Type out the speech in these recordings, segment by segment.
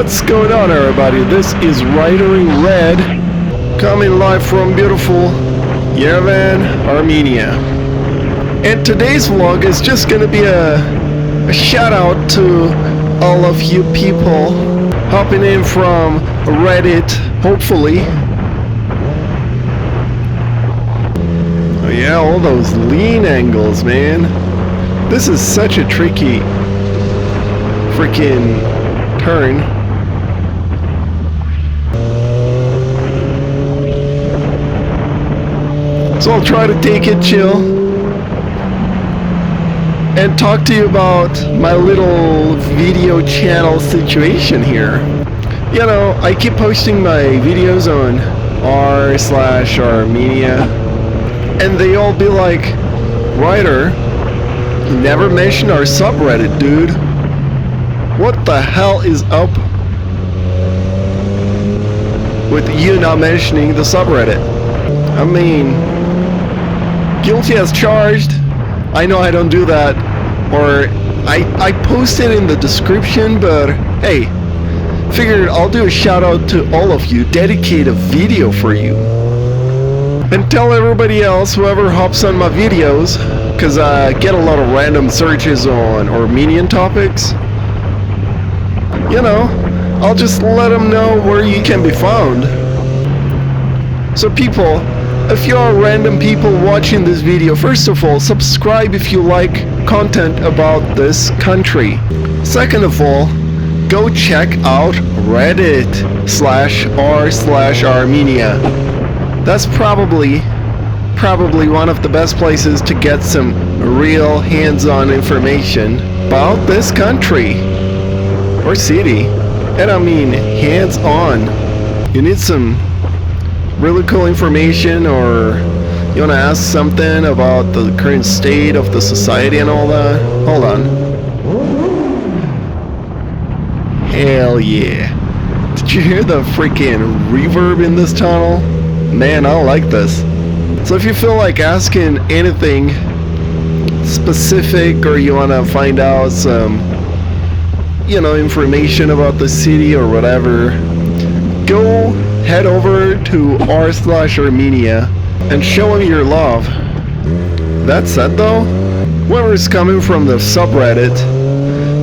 What's going on, everybody? This is Rider in Red, coming live from beautiful Yerevan, Armenia. And today's vlog is just gonna be a shout out to all of you people hopping in from Reddit, hopefully. Oh yeah, all those lean angles, man. This is such a tricky freaking turn. So I'll try to take it chill and talk to you about my little video channel situation here. You know, I keep posting my videos on r/Armenia, and they all be like, Ryder, you never mentioned our subreddit, dude. What the hell is up with you not mentioning the subreddit? I mean, guilty as charged. I know I don't do that, or I post it in the description, but hey, figured I'll do a shout out to all of you, dedicate a video for you, and tell everybody else, whoever hops on my videos, because I get a lot of random searches on Armenian topics. You know, I'll just let them know where you can be found. So people, if you are random people watching this video, first of all, subscribe if you like content about this country. Second of all, go check out Reddit/r/Armenia. That's probably one of the best places to get some real hands-on information about this country or city. And I mean hands-on. You need some really cool information, or you want to ask something about the current state of the society and all that. Hold on. Hell yeah. Did you hear the freaking reverb in this tunnel? Man, I like this. So if you feel like asking anything specific, or you want to find out some, you know, information about the city or whatever, go head over to r/Armenia and show them your love. That said though, whoever's coming from the subreddit,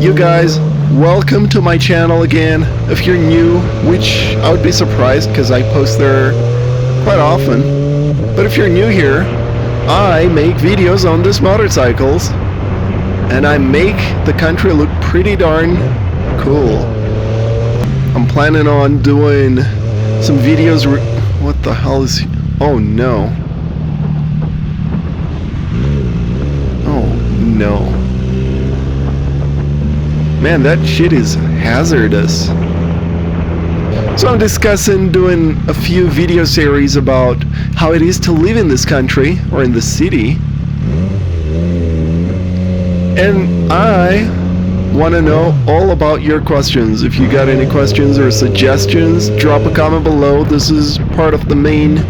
you guys, welcome to my channel again. If you're new, which I would be surprised because I post there quite often, but if you're new here, I make videos on these motorcycles, and I make the country look pretty darn cool. I'm planning on doing some videos. What the hell is... Oh no. Oh no. Man, that shit is hazardous. So I'm discussing doing a few video series about how it is to live in this country, or in the city. And I want to know all about your questions. If you got any questions or suggestions, drop a comment below. This is part of the main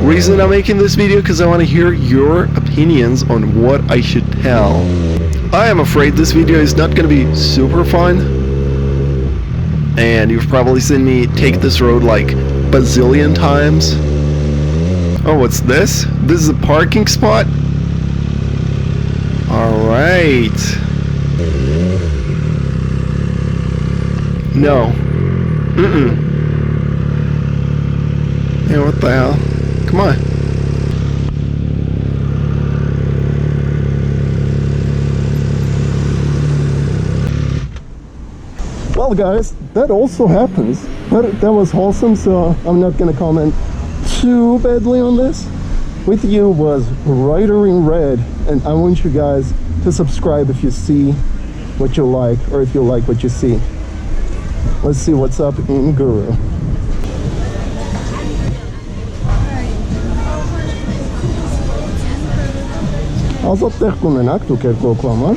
reason I'm making this video, because I want to hear your opinions on what I should tell. I am afraid this video is not going to be super fun, and you've probably seen me take this road like bazillion times. Oh, what's this? This is a parking spot? Alright. No. Yeah, what the hell? Come on. Well guys, that also happens. But that was wholesome, so I'm not gonna comment too badly on this. With you was Rider in Red, and I want you guys to subscribe if you see what you like, or if you like what you see. Let's see what's up in Guru. Ազատ տեղ կունենաք դուք երկու օկլամար։